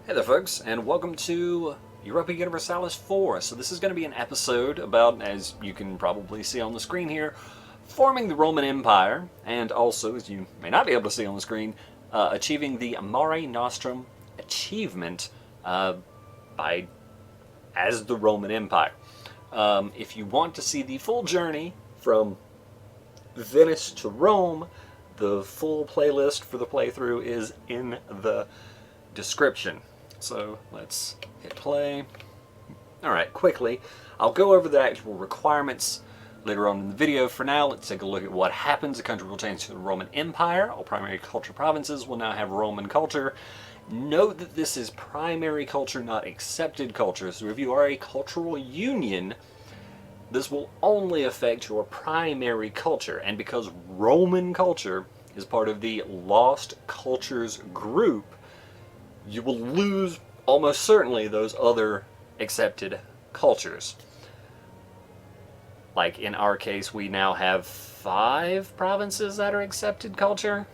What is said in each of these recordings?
Hey there folks, and welcome to Europa Universalis 4. So this is going to be an episode about, as you can probably see on the screen here, forming the Roman Empire, and also, as you may not be able to see on the screen, achieving the Mare Nostrum achievement as the Roman Empire. If you want to see the full journey from Venice to Rome, the full playlist for the playthrough is in the description. So let's hit play. Alright, quickly, I'll go over the actual requirements later on in the video. For now, let's take a look at what happens. The country will change to the Roman Empire. All primary culture provinces will now have Roman culture. Note that this is primary culture, not accepted culture. So if you are a cultural union, this will only affect your primary culture. And because Roman culture is part of the Lost Cultures group, you will lose almost certainly those other accepted cultures. Like in our case, we now have 5 provinces that are accepted culture.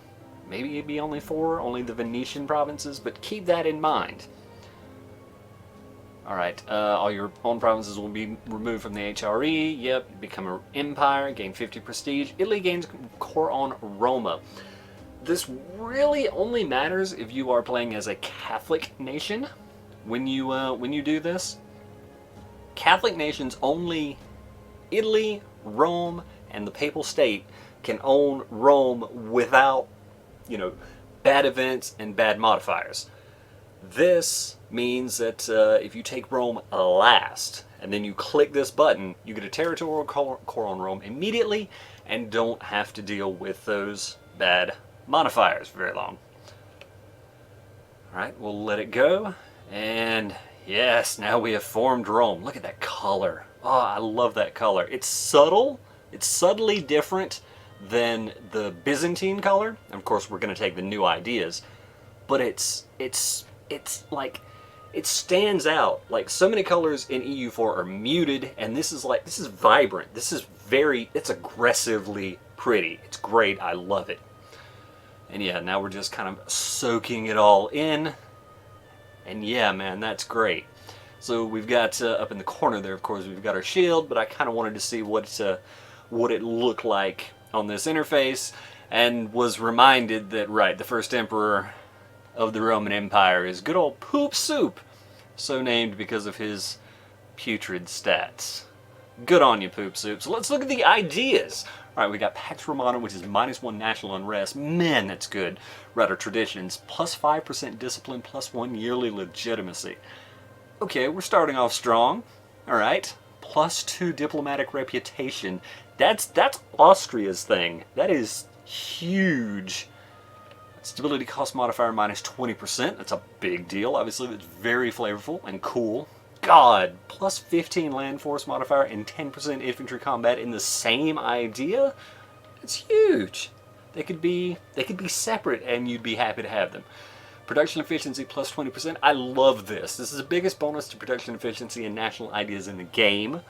Maybe it'd be only 4, only the Venetian provinces, but keep that in mind. Alright, all your own provinces will be removed from the HRE. Yep, become an empire, gain 50 prestige. Italy gains core on Roma. This really only matters if you are playing as a Catholic nation. When you do this, Catholic nations only Italy, Rome, and the Papal State can own Rome without, bad events and bad modifiers. This means that if you take Rome last, and then you click this button, you get a territorial core on Rome immediately, and don't have to deal with those bad modifiers very long. Alright, we'll let it go. And yes, now we have formed Rome. Look at that color. Oh, I love that color. It's subtle. It's subtly different than the Byzantine color. Of course, we're going to take the new ideas. But it's like, it stands out. Like, so many colors in EU4 are muted, and this is vibrant. It's aggressively pretty. It's great. I love it. And yeah, now we're just kind of soaking it all in. And yeah, man, that's great. So we've got, up in the corner there, of course, we've got our shield, but I kind of wanted to see what it looked like on this interface, and was reminded that, right, the first emperor of the Roman Empire is good old Poop Soup, so named because of his putrid stats. Good on you, Poop Soup. So let's look at the ideas. Alright, we got Pax Romana, which is -1 national unrest. Man, that's good. Right, our traditions. +5% discipline, +1 yearly legitimacy. Okay, we're starting off strong. Alright. +2 diplomatic reputation. That's Austria's thing. That is huge. Stability cost modifier -20%. That's a big deal. Obviously, that's very flavorful and cool. God, +15 land force modifier and 10% infantry combat in the same idea? It's huge. They could be separate and you'd be happy to have them. Production efficiency +20%. I love this. This is the biggest bonus to production efficiency and national ideas in the game.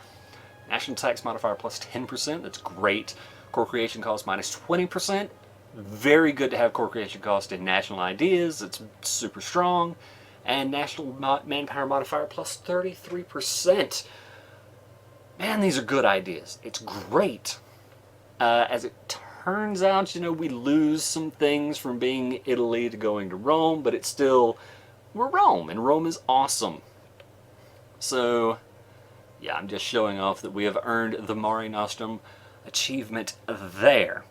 National tax modifier +10%. That's great. Core creation cost -20%. Very good to have core creation cost in national ideas. It's super strong. And national manpower modifier +33%. Man, these are good ideas. It's great. As it turns out, we lose some things from being Italy to going to Rome, but it's still, we're Rome, and Rome is awesome. So, yeah, I'm just showing off that we have earned the Mare Nostrum achievement there.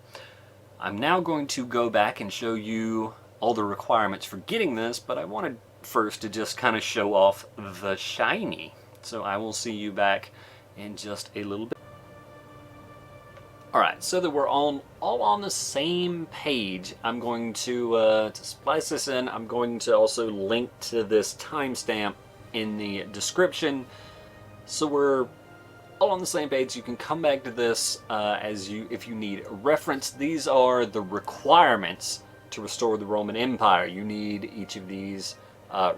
I'm now going to go back and show you all the requirements for getting this, but I wanted first to just kind of show off the shiny. So I will see you back in just a little bit. Alright, so that we're all on the same page, I'm going to splice this in. I'm going to also link to this timestamp in the description, so we're all on the same page. You can come back to this if you need a reference. These are the requirements to restore the Roman Empire. You need each of these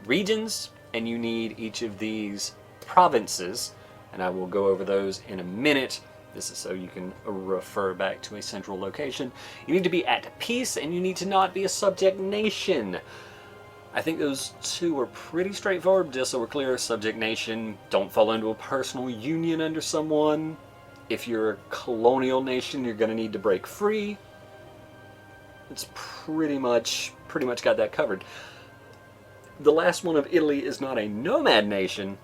regions, and you need each of these provinces, and I will go over those in a minute. This is so you can refer back to a central location. You need to be at peace, and you need to not be a subject nation. I think those two are pretty straightforward, just so we're clear. Subject nation, don't fall into a personal union under someone. If you're a colonial nation, you're going to need to break free. It's pretty much got that covered. The last one of Italy is not a nomad nation.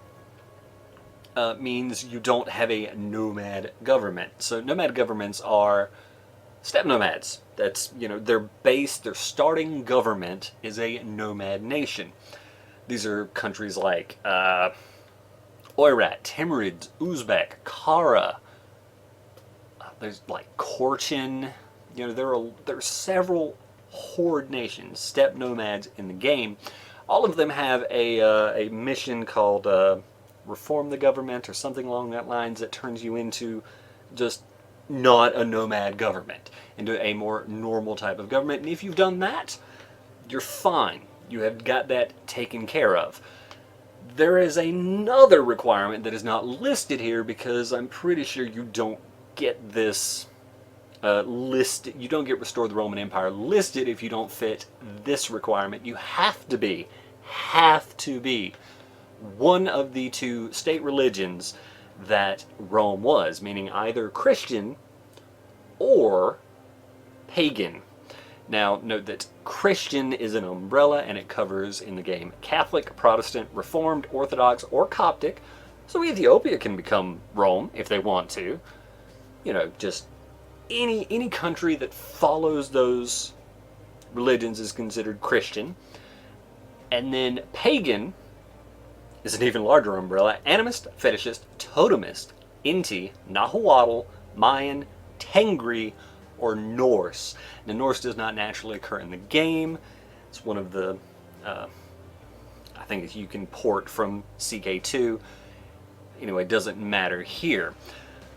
Means you don't have a nomad government. So nomad governments are steppe nomads. That's, their starting government is a nomad nation. These are countries like Oirat, Timurids, Uzbek, Kara. There's like Korchin. There are several horde nations, steppe nomads in the game. All of them have a mission called reform the government or something along that lines that turns you into just not a nomad government, into a more normal type of government. And if you've done that, you're fine. You have got that taken care of. There is another requirement that is not listed here because I'm pretty sure you don't get this listed. You don't get Restore the Roman Empire listed if you don't fit this requirement. You have to be one of the two state religions that Rome was, meaning either Christian or pagan. Now, note that Christian is an umbrella and it covers in the game Catholic, Protestant, Reformed, Orthodox, or Coptic. So Ethiopia can become Rome if they want to. Just any country that follows those religions is considered Christian. And then pagan is an even larger umbrella: animist, fetishist, totemist, Inti, Nahuatl, Mayan, Tengri, or Norse. Now, Norse does not naturally occur in the game. It's one of the, I think you can port from CK2. Anyway, it doesn't matter here.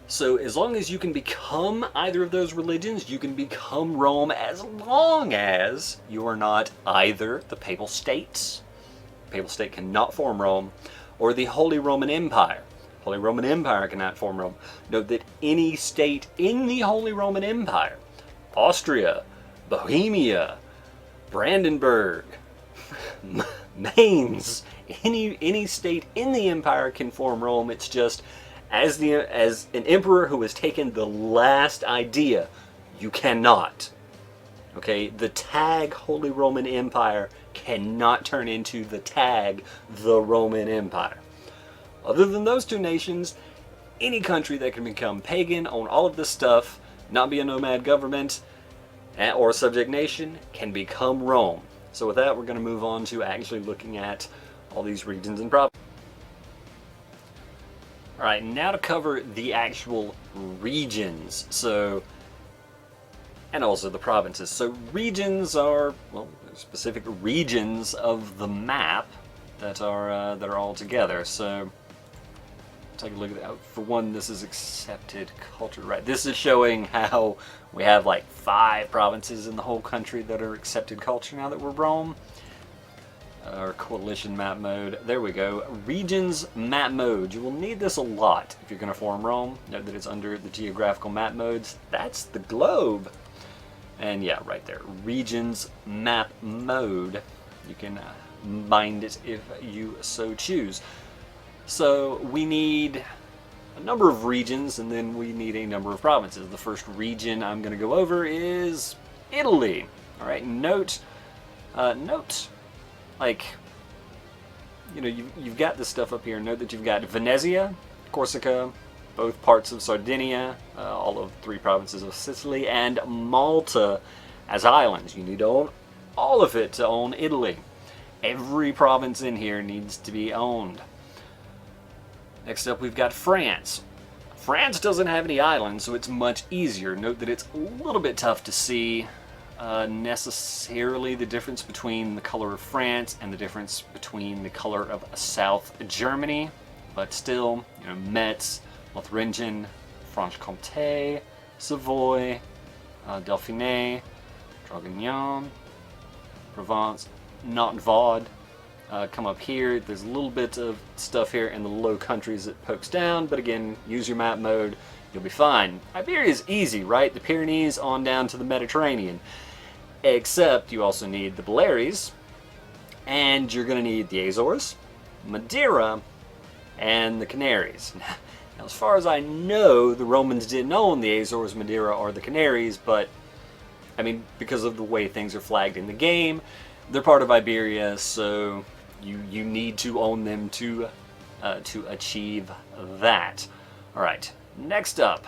So as long as you can become either of those religions, you can become Rome, as long as you are not either the Papal States. The Papal State cannot form Rome, or the Holy Roman Empire. Holy Roman Empire cannot form Rome. Note that any state in the Holy Roman Empire, Austria, Bohemia, Brandenburg, Mainz, any state in the empire can form Rome. It's just as an emperor who has taken the last idea, you cannot. Okay, the tag Holy Roman Empire cannot turn into the tag the Roman Empire. Other than those two nations, any country that can become pagan, own all of this stuff, not be a nomad government or a subject nation, can become Rome. So with that, we're going to move on to actually looking at all these regions and provinces. Alright, now to cover the actual regions, and also the provinces. So regions are, specific regions of the map that are all together. So take a look at that. For one, this is accepted culture, right? This is showing how we have like 5 provinces in the whole country that are accepted culture now that we're Rome. Or coalition map mode. There we go. Regions map mode. You will need this a lot if you're going to form Rome. Note that it's under the geographical map modes. That's the globe. And yeah, right there. Regions map mode. You can bind it if you so choose. So we need a number of regions, and then we need a number of provinces. The first region I'm going to go over is Italy. All right. Note. Like, you've got this stuff up here. Note that you've got Venezia, Corsica, both parts of Sardinia, all of 3 provinces of Sicily, and Malta as islands. You need to own all of it to own Italy. Every province in here needs to be owned. Next up, we've got France. France doesn't have any islands, so it's much easier. Note that it's a little bit tough to see necessarily the difference between the color of France and the difference between the color of South Germany, but still, Metz, Lotharingen, Franche-Comté, Savoy, Dauphiné, Draguignan, Provence, Not-Vaud. Come up here, there's a little bit of stuff here in the Low Countries that pokes down, but again, use your map mode, you'll be fine. Iberia is easy, right? The Pyrenees on down to the Mediterranean. Except you also need the Baleares, And you're going to need the Azores, Madeira, and the Canaries. Now, as far as I know, the Romans didn't own the Azores, Madeira, or the Canaries, but, I mean, because of the way things are flagged in the game, they're part of Iberia, so you need to own them to achieve that. All right, next up,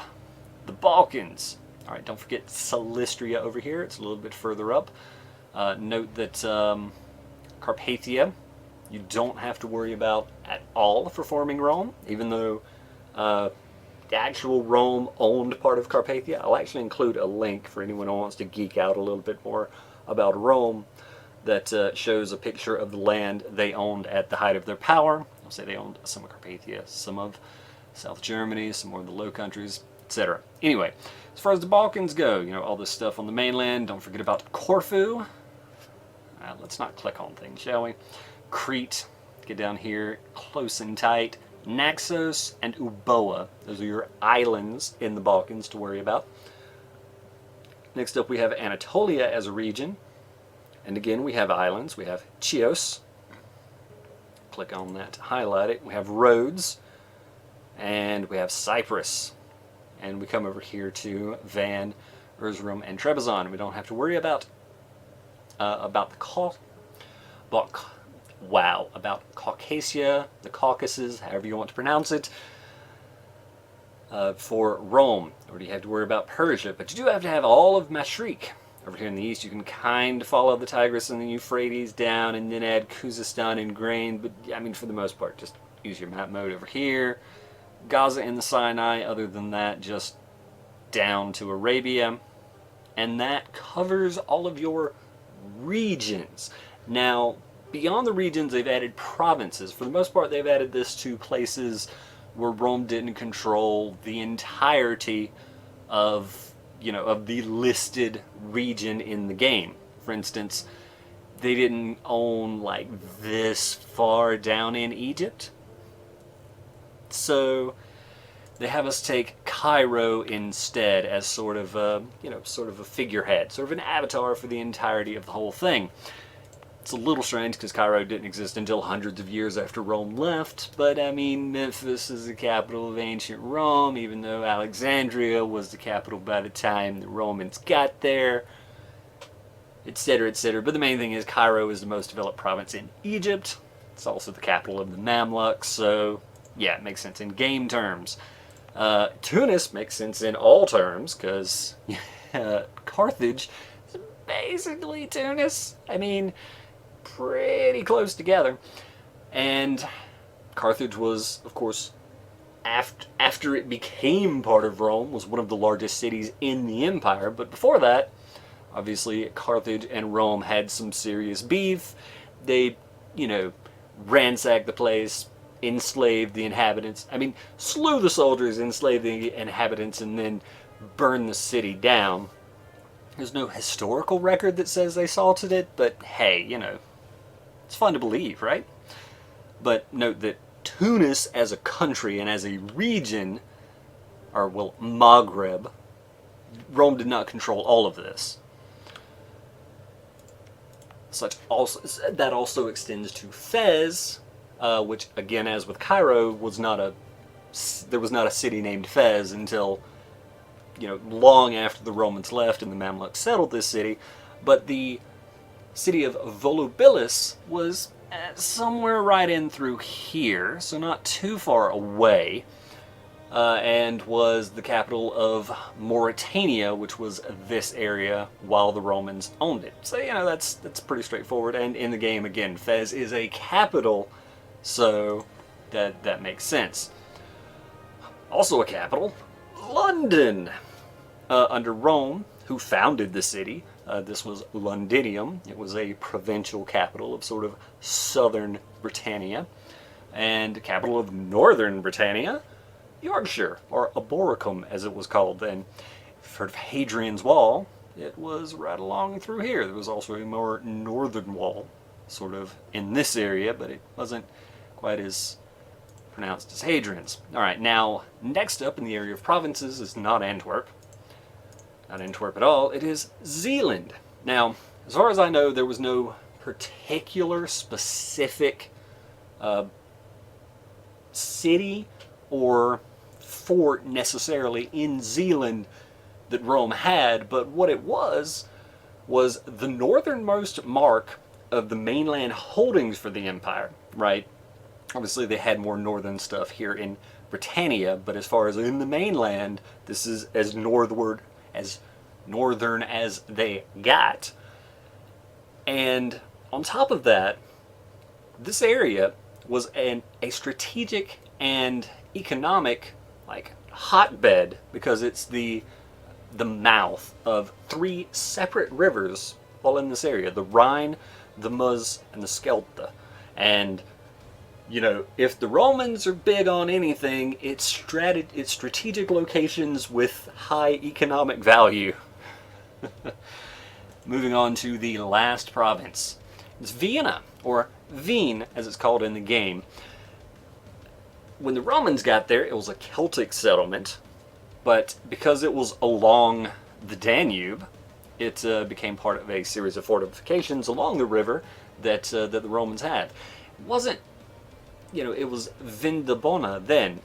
the Balkans. All right, don't forget Silistria over here. It's a little bit further up. Note that Carpathia, you don't have to worry about at all for forming Rome, even though the actual Rome owned part of Carpathia. I'll actually include a link for anyone who wants to geek out a little bit more about Rome that shows a picture of the land they owned at the height of their power. I'll say they owned some of Carpathia, some of South Germany, some more of the Low Countries, etc. Anyway, as far as the Balkans go, you know, all this stuff on the mainland. Don't forget about Corfu. Let's not click on things, shall we? Crete, get down here, close and tight. Naxos and Euboea, those are your islands in the Balkans to worry about. Next up we have Anatolia as a region. And again, we have islands. We have Chios. Click on that to highlight it. We have Rhodes. And we have Cyprus. And we come over here to Van, Erzurum, and Trebizond. We don't have to worry about about Caucasia, the Caucasus, however you want to pronounce it, for Rome. You already have to worry about Persia, but you do have to have all of Mashriq. Over here in the east, you can kind of follow the Tigris and the Euphrates down and then add Khuzestan and Grain, but I mean, for the most part, just use your map mode over here. Gaza and the Sinai, other than that, just down to Arabia. And that covers all of your regions. Now, beyond the regions, they've added provinces. For the most part, they've added this to places where Rome didn't control the entirety of, you know, of the listed region in the game. For instance, they didn't own like this far down in Egypt. So they have us take Cairo instead as sort of a, you know, sort of a figurehead, sort of an avatar for the entirety of the whole thing. It's a little strange because Cairo didn't exist until hundreds of years after Rome left, but I mean, Memphis is the capital of ancient Rome, even though Alexandria was the capital by the time the Romans got there, etc., etc. But the main thing is Cairo is the most developed province in Egypt. It's also the capital of the Mamluks, so yeah, it makes sense in game terms. Tunis makes sense in all terms, because Carthage is basically Tunis. I mean, pretty close together. And Carthage was, of course, after it became part of Rome, was one of the largest cities in the empire. But before that, obviously, Carthage and Rome had some serious beef. They, you know, ransacked the place, enslaved the inhabitants. I mean, slew the soldiers, enslaved the inhabitants, and then burned the city down. There's no historical record that says they salted it, but hey, you know, it's fun to believe, right? But note that Tunis as a country and as a region, or well, Maghreb, Rome did not control all of this. That also extends to Fez, which again, as with Cairo, there was not a city named Fez until, you know, long after the Romans left and the Mamluks settled this city. But the city of Volubilis was somewhere right in through here, so not too far away, and was the capital of Mauritania, which was this area while the Romans owned it. So, you know, that's pretty straightforward. And in the game, again, Fez is a capital, so that makes sense. Also a capital, London. Under Rome, who founded the city, this was Londinium. It was a provincial capital of sort of southern Britannia, and capital of northern Britannia, Yorkshire, or Aboricum as it was called then. If you've heard of Hadrian's Wall, it was right along through here. There was also a more northern wall, sort of in this area, but it wasn't quite as pronounced as Hadrian's. Alright, now next up in the area of provinces is not Antwerp. Not Antwerp at all, it is Zeeland. Now, as far as I know, there was no particular specific city or fort necessarily in Zealand that Rome had, but what it was the northernmost mark of the mainland holdings for the empire, right? Obviously they had more northern stuff here in Britannia, but as far as in the mainland, this is as northern as they got. And on top of that, this area was a strategic and economic hotbed because it's the mouth of 3 separate rivers all in this area: the Rhine, the Meuse, and the Scheldt. And if the Romans are big on anything, it's strategic locations with high economic value. Moving on to the last province. It's Vienna, or Wien as it's called in the game. When the Romans got there, it was a Celtic settlement, but because it was along the Danube, it became part of a series of fortifications along the river that the Romans had. It wasn't, it was Vindobona then,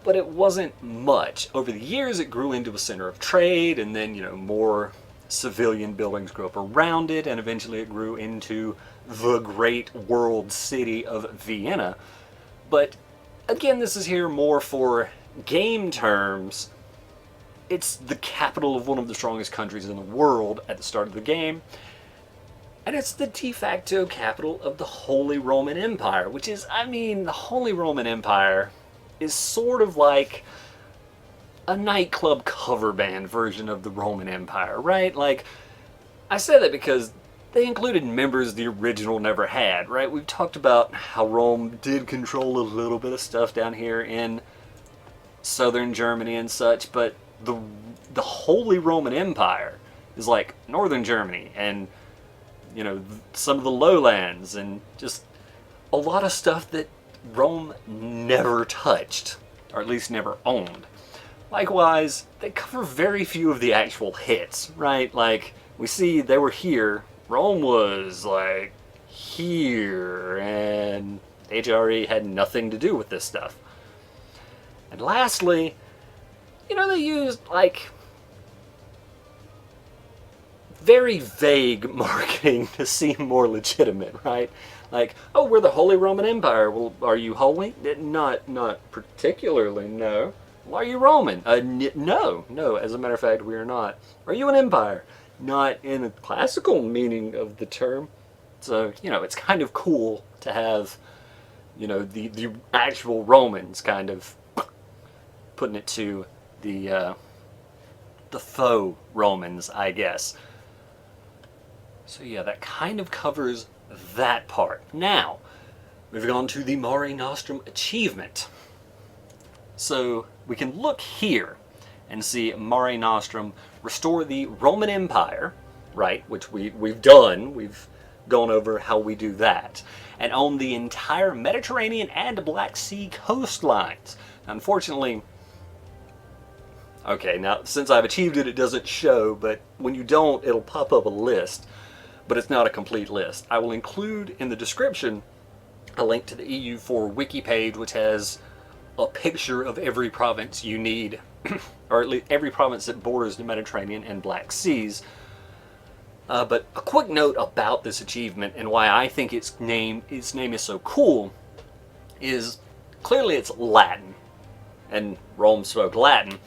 but it wasn't much. Over the years, it grew into a center of trade, and then, more civilian buildings grew up around it, and eventually it grew into the great world city of Vienna. But again, this is here more for game terms. It's the capital of one of the strongest countries in the world at the start of the game, and it's the de facto capital of the Holy Roman Empire, which is, the Holy Roman Empire is sort of like a nightclub cover band version of the Roman Empire, right? I say that because they included members the original never had, right? We've talked about how Rome did control a little bit of stuff down here in southern Germany and such, but the Holy Roman Empire is like northern Germany and some of the lowlands and just a lot of stuff that Rome never touched, or at least never owned. Likewise, they cover very few of the actual hits, right? We see they were here, Rome was here, and HRE had nothing to do with this stuff. And lastly, they used very vague marketing to seem more legitimate, right? Oh, we're the Holy Roman Empire. Well, are you holy? Not particularly, no. Well, are you Roman? No. As a matter of fact, we are not. Are you an empire? Not in the classical meaning of the term. So, it's kind of cool to have, the actual Romans kind of putting it to the faux Romans, I guess. So yeah, that kind of covers that part. Now, moving on to the Mare Nostrum achievement. So we can look here and see Mare Nostrum restore the Roman Empire, right, which we've done. We've gone over how we do that. And own the entire Mediterranean and Black Sea coastlines. Unfortunately, okay, now since I've achieved it, it doesn't show, but when you don't, it'll pop up a list. But it's not a complete list. I will include in the description a link to the EU4 wiki page, which has a picture of every province you need, or at least every province that borders the Mediterranean and Black Seas. But a quick note about this achievement and why I think its name is so cool is clearly it's Latin, and Rome spoke Latin,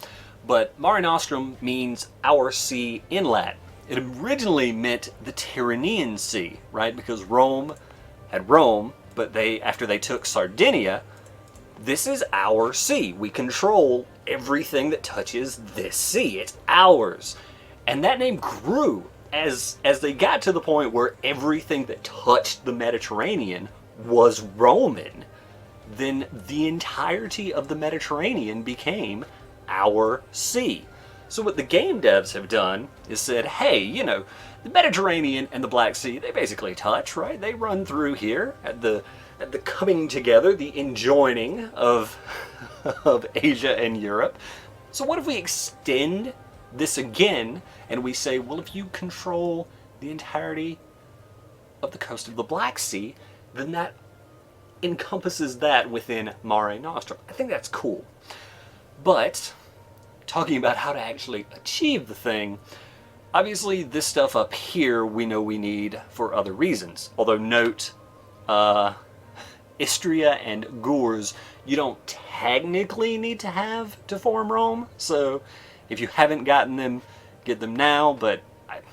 but Mare Nostrum means our sea in Latin. It originally meant the Tyrrhenian Sea, right? Because Rome had Rome, but after they took Sardinia, this is our sea. We control everything that touches this sea. It's ours. And that name grew as they got to the point where everything that touched the Mediterranean was Roman. Then the entirety of the Mediterranean became our sea. So what the game devs have done is said, hey, the Mediterranean and the Black Sea, they basically touch, right? They run through here at the coming together, the enjoining of Asia and Europe. So what if we extend this again and we say, well, if you control the entirety of the coast of the Black Sea, then that encompasses that within Mare Nostrum. I think that's cool. But talking about how to actually achieve the thing, obviously this stuff up here we know we need for other reasons. Although note, Istria and Gurs you don't technically need to have to form Rome, so if you haven't gotten them, get them now, but I'm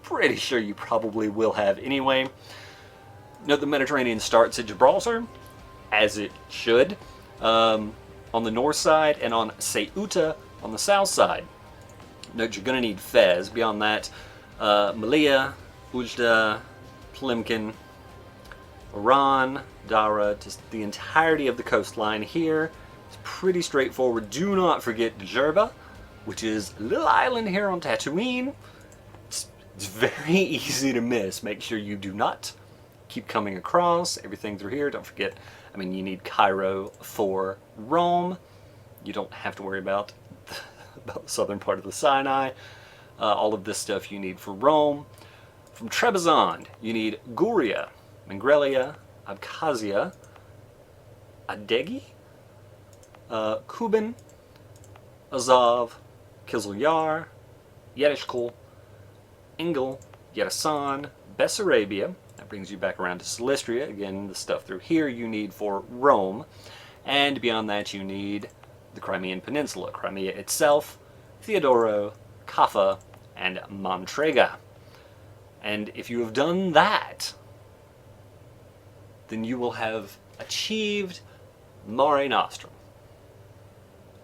pretty sure you probably will have anyway. Note the Mediterranean starts at Gibraltar, as it should, on the north side, and on Ceuta on the south side. Note you're going to need Fez. Beyond that, Melilla, Oujda, Plimkin, Oran, Dara, just the entirety of the coastline here. It's pretty straightforward. Do not forget Djerba, which is a little island here on Tatooine. It's very easy to miss. Make sure you do not keep coming across everything through here. Don't forget, I mean, you need Cairo for Rome. You don't have to worry about the southern part of the Sinai. All of this stuff you need for Rome. From Trebizond, you need Guria, Mingrelia, Abkhazia, Adegi, Kuban, Azov, Kizil Yar, Yedishkul, Ingel, Yeresan, Bessarabia. That brings you back around to Silistria. Again, the stuff through here you need for Rome. And beyond that you need the Crimean Peninsula, Crimea itself, Theodoro, Kaffa, and Mantrega. And if you have done that, then you will have achieved Mare Nostrum.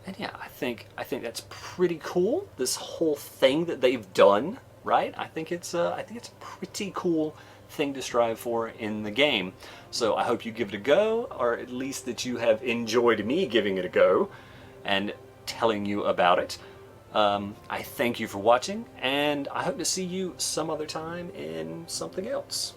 And yeah, I think that's pretty cool. This whole thing that they've done, right? I think it's a pretty cool thing to strive for in the game. So I hope you give it a go, or at least that you have enjoyed me giving it a go and telling you about it. I thank you for watching, and I hope to see you some other time in something else.